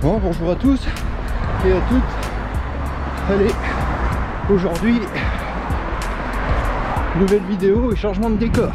Bon, bonjour à tous et à toutes. Allez, aujourd'hui, nouvelle vidéo et changement de décor.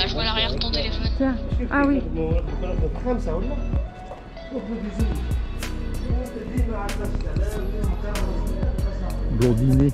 Je vois l'arrière de ton téléphone. Tiens. Ah oui. Blondinet.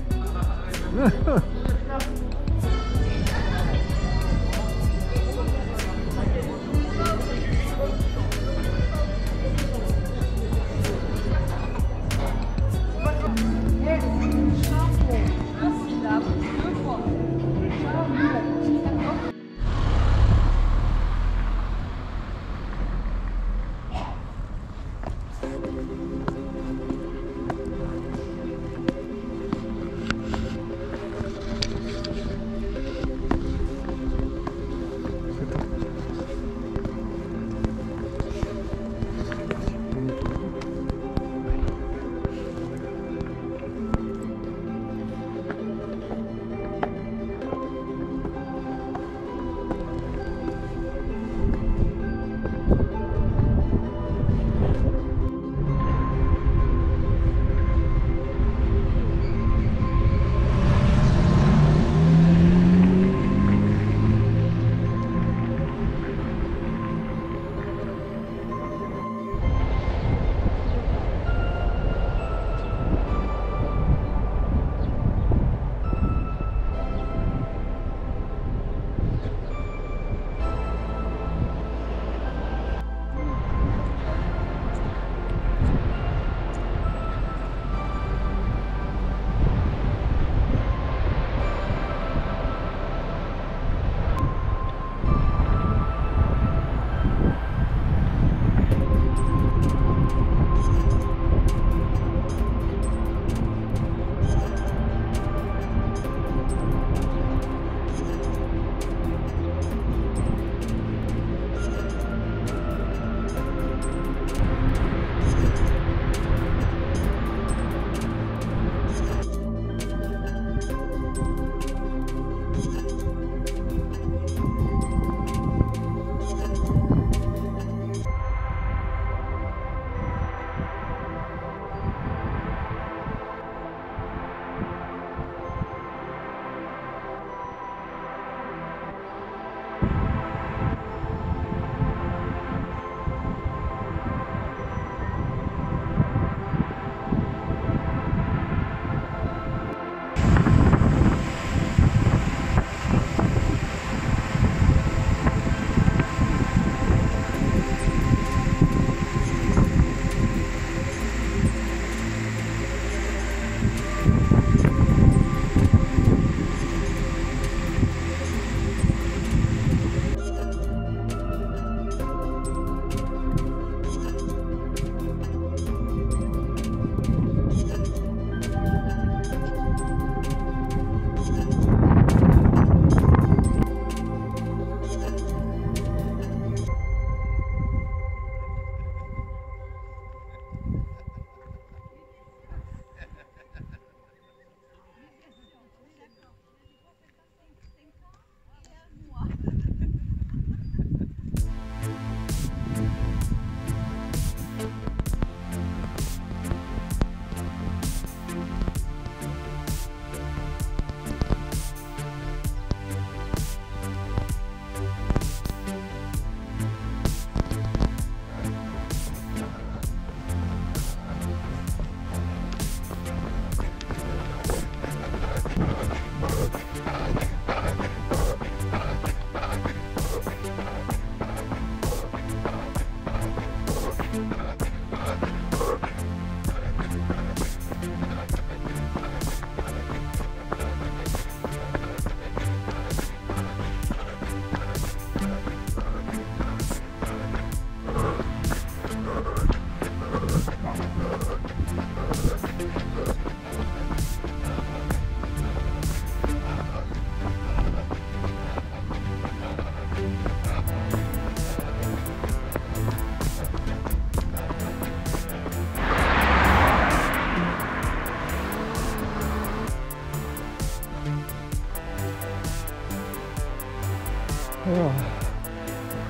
Alors,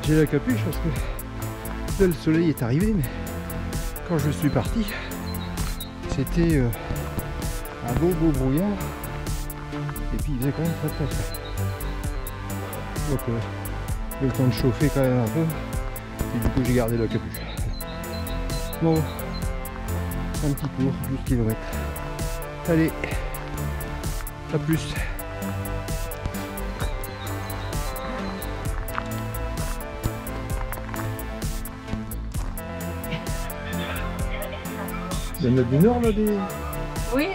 j'ai la capuche parce que là, le soleil est arrivé, mais quand je suis parti, c'était un beau brouillard et puis il faisait quand même très frais. Donc le temps de chauffer quand même un peu et du coup j'ai gardé la capuche. Bon, un petit tour, 12 km. Allez, à plus. Il y en a du Nord là des... Oui,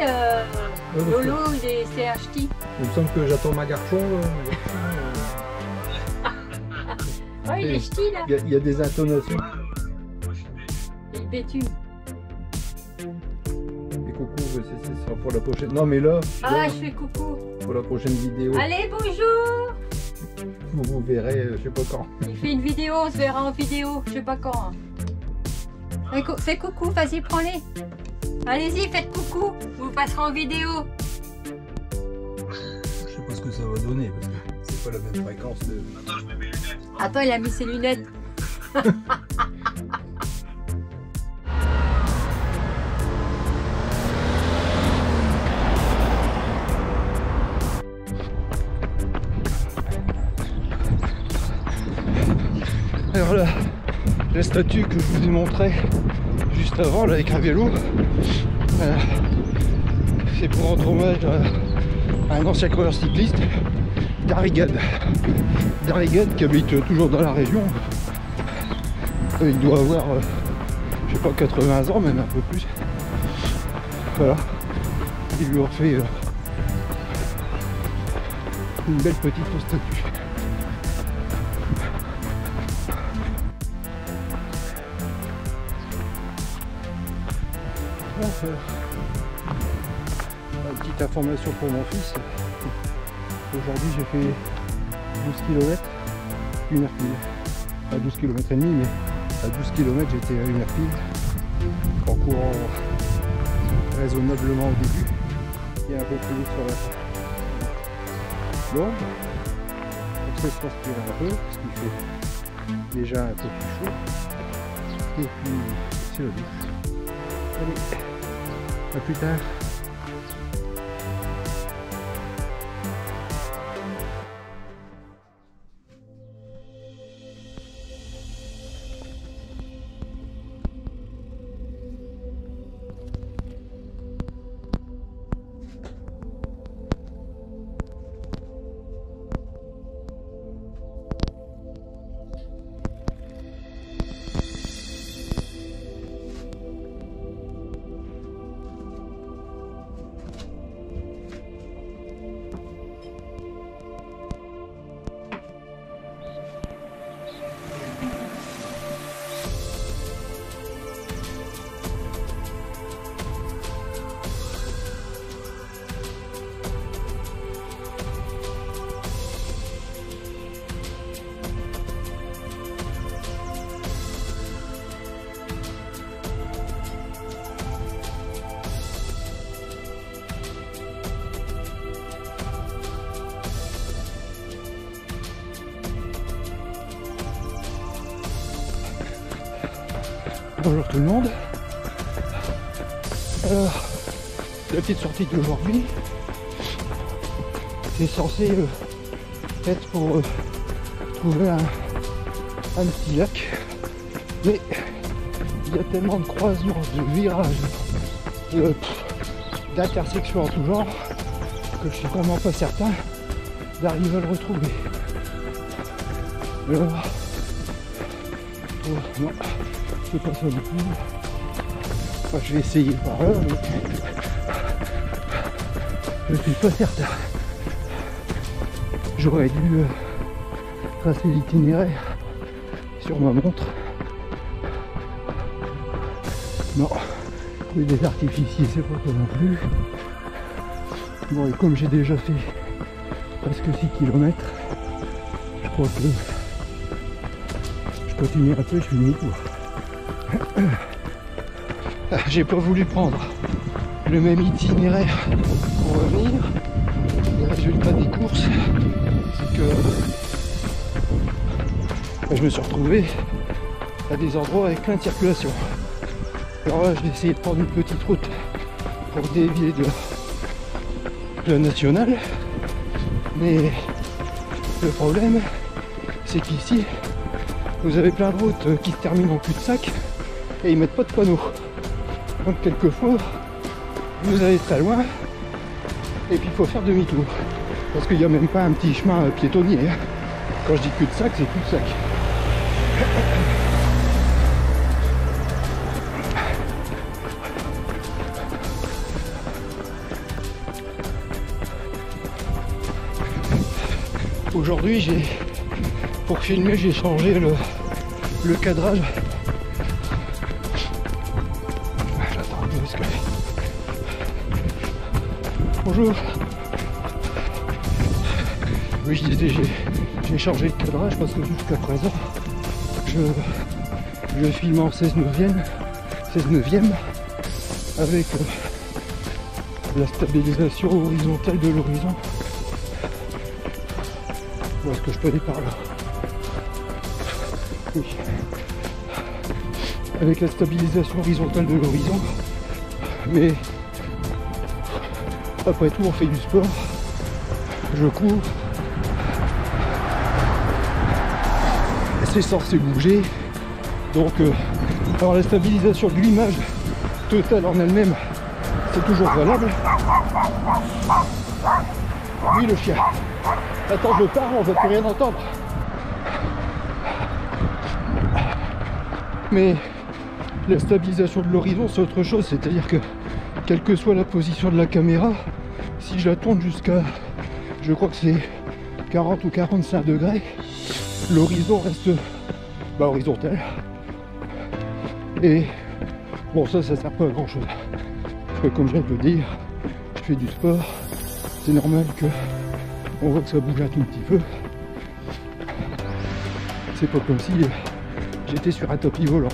Lolo, c'est acheté. Il me semble que j'attends ma garçon. Oh, il est ch'ti là. Il y a des intonations. Il bétume. Et coucou, c'est ça pour la prochaine. Non mais là, Ah, je fais coucou. pour la prochaine vidéo, Allez, bonjour. vous verrez, je sais pas quand. Il fait une vidéo, on se verra en vidéo, je sais pas quand. Fais coucou, vas-y, prends-les. Allez-y, faites coucou, vous passerez en vidéo. Je sais pas ce que ça va donner parce que c'est pas la même fréquence de... Attends, je mets mes lunettes. Attends, il a mis ses lunettes. Alors là, la statue que je vous ai montré juste avant là, avec un vélo, c'est pour rendre hommage à un ancien coureur cycliste, Darrigad. Darrigad qui habite toujours dans la région. Il doit avoir, je sais pas, 80 ans, même un peu plus. Voilà, il lui a fait une belle petite statue. Une petite information pour mon fils. Aujourd'hui j'ai fait 12 km, 1 heure pile. Pas 12 km et demi, mais à 12 km j'étais à 1 heure pile. En courant raisonnablement au début et un peu plus vite sur la fin. Bon, on se laisse transpirer un peu parce qu'il fait déjà un peu plus chaud. Et puis c'est la douche. Allez, à plus tard. Bonjour tout le monde. Alors, la petite sortie d'aujourd'hui, c'est censé être pour trouver un petit lac, mais il y a tellement de croisements, de virages, d'intersections en tout genre que je suis vraiment pas certain d'arriver à le retrouver. Alors, oh, non. C'est pas ça du tout. Enfin, je vais essayer par là, mais je suis pas certain. J'aurais dû tracer l'itinéraire sur ma montre. Non, les des artificiers, c'est pas ça non plus. Bon, et comme j'ai déjà fait presque 6 km, je crois que je continue un peu et je fais demi-tour. J'ai pas voulu prendre le même itinéraire pour revenir. Le résultat des courses, c'est que je me suis retrouvé à des endroits avec plein de circulation. Alors là, j'ai essayé de prendre une petite route pour dévier de la nationale, mais le problème c'est qu'ici vous avez plein de routes qui se terminent en cul-de-sac et ils mettent pas de panneaux, donc quelquefois vous allez très loin et puis il faut faire demi-tour parce qu'il n'y a même pas un petit chemin piétonnier. Quand je dis cul-de-sac, c'est cul-de-sac. Aujourd'hui, pour filmer, j'ai changé le cadrage. J'attends un peu parce que... Bonjour. Oui, je disais, j'ai changé le cadrage parce que jusqu'à présent, je filme en 16/9 avec la stabilisation horizontale de l'horizon. Où est-ce que je peux aller par là? Oui. Avec la stabilisation horizontale de l'horizon. Mais après tout, on fait du sport. Je cours. C'est censé bouger. Donc, alors la stabilisation de l'image totale en elle-même, c'est toujours valable. Oui, le chien. Attends, je parle, on va plus rien entendre. Mais la stabilisation de l'horizon, c'est autre chose. C'est-à-dire que, quelle que soit la position de la caméra, si je la tourne jusqu'à, je crois que c'est 40 ou 45 degrés, l'horizon reste horizontal. Et bon, ça sert pas à grand chose. Parce que comme je viens de le dire, je fais du sport. C'est normal que on voit que ça bouge un tout petit peu. C'est pas comme si j'étais sur un tapis volant.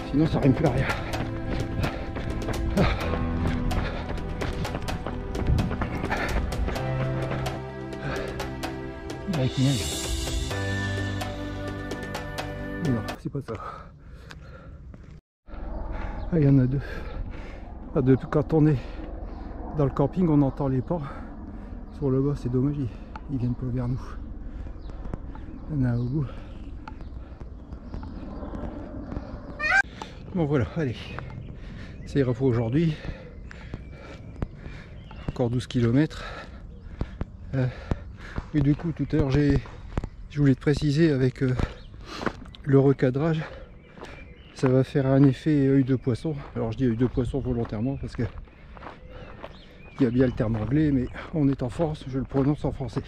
Sinon ça rime plus à rien. Avec neige. Non, c'est pas ça. Ah, il y en a deux. Quand on est dans le camping, on entend les pas. Sur le bas, c'est dommage, ils viennent pas vers nous. Il y en a un au bout. Bon voilà, allez. Ça ira pour aujourd'hui. Encore 12 km. Et du coup, tout à l'heure, je voulais te préciser avec le recadrage, ça va faire un effet œil de poisson. Alors je dis œil de poisson volontairement parce que il y a bien le terme anglais, mais on est en France, je le prononce en français.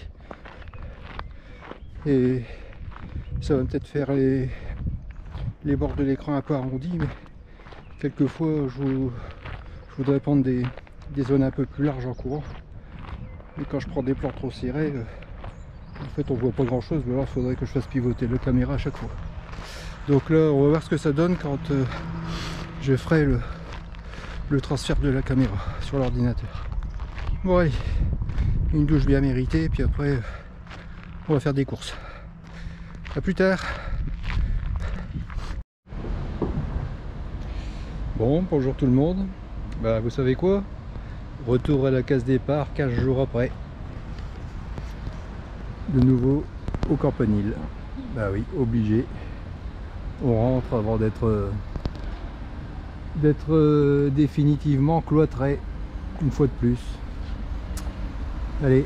Et ça va peut-être faire les bords de l'écran un peu arrondis, mais quelquefois je voudrais prendre des zones un peu plus larges en courant. Et quand je prends des plans trop serrés, en fait on voit pas grand chose, mais alors il faudrait que je fasse pivoter la caméra à chaque fois. Donc là on va voir ce que ça donne quand je ferai le transfert de la caméra sur l'ordinateur. Bon allez, une douche bien méritée, puis après on va faire des courses. A plus tard. Bon, bonjour tout le monde. Bah vous savez quoi? Retour à la case départ 15 jours après. De nouveau au Campanile. Bah oui, obligé. On rentre avant d'être définitivement cloîtré une fois de plus. Allez,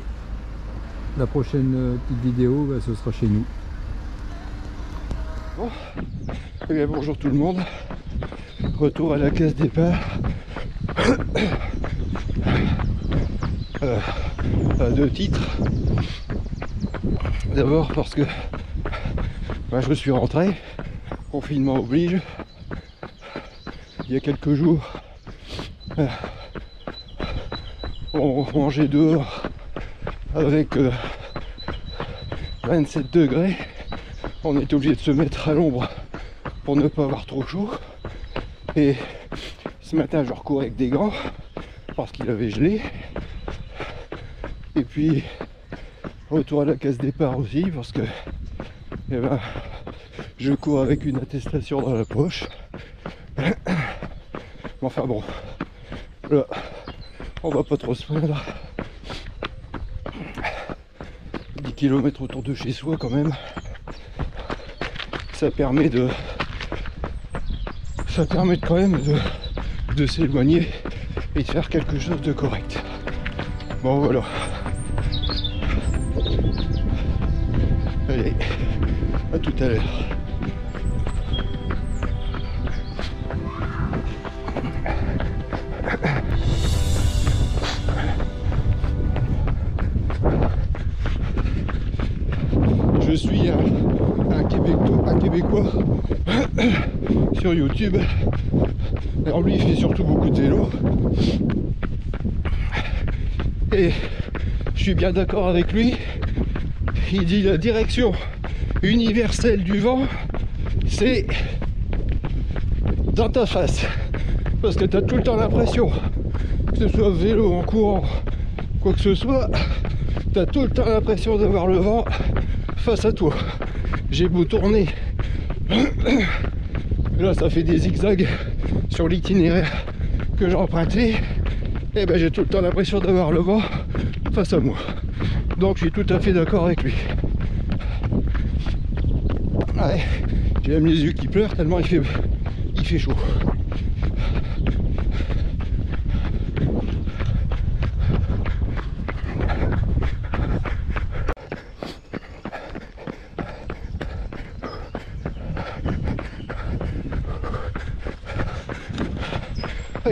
la prochaine petite vidéo, bah, ce sera chez nous. Bon, eh bien bonjour tout le monde. Retour à la case départ. À deux titres. D'abord parce que bah, je suis rentré, confinement oblige. Il y a quelques jours, on mangeait dehors avec 27 degrés. On était obligé de se mettre à l'ombre pour ne pas avoir trop chaud. Et ce matin, je recourais avec des gants parce qu'il avait gelé. Et puis, retour à la case départ aussi parce que eh ben, je cours avec une attestation dans la poche. Enfin bon, là, on va pas trop se plaindre. 10 km autour de chez soi quand même. Ça permet quand même de s'éloigner et de faire quelque chose de correct. Bon voilà. Allez, à tout à l'heure. Je suis un Québécois sur YouTube. Alors lui il fait surtout beaucoup de vélo. Et je suis bien d'accord avec lui. Il dit la direction universelle du vent, c'est dans ta face. Parce que tu as tout le temps l'impression, que ce soit vélo, en courant, quoi que ce soit, tu as tout le temps l'impression d'avoir le vent face à toi. J'ai beau tourner, là ça fait des zigzags sur l'itinéraire que j'ai emprunté, et ben j'ai tout le temps l'impression d'avoir le vent face à moi. Donc je suis tout à fait d'accord avec lui. Ouais, j'ai même les yeux qui pleurent tellement il fait chaud.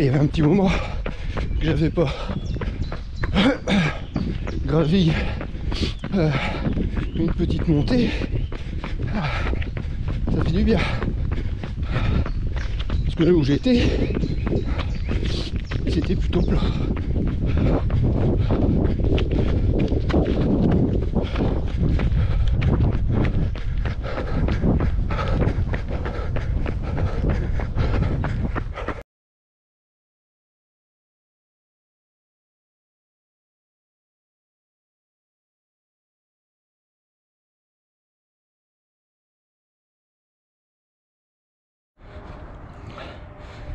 Il y avait un petit moment que j'avais pas gravi une petite montée. Ça fait du bien. Parce que là où j'étais, c'était plutôt plat.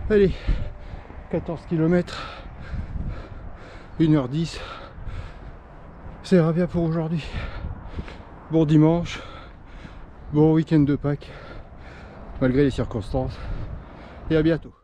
Allez, 14 km, 1h10, ça ira bien pour aujourd'hui. Bon dimanche, bon week-end de Pâques, malgré les circonstances, et à bientôt.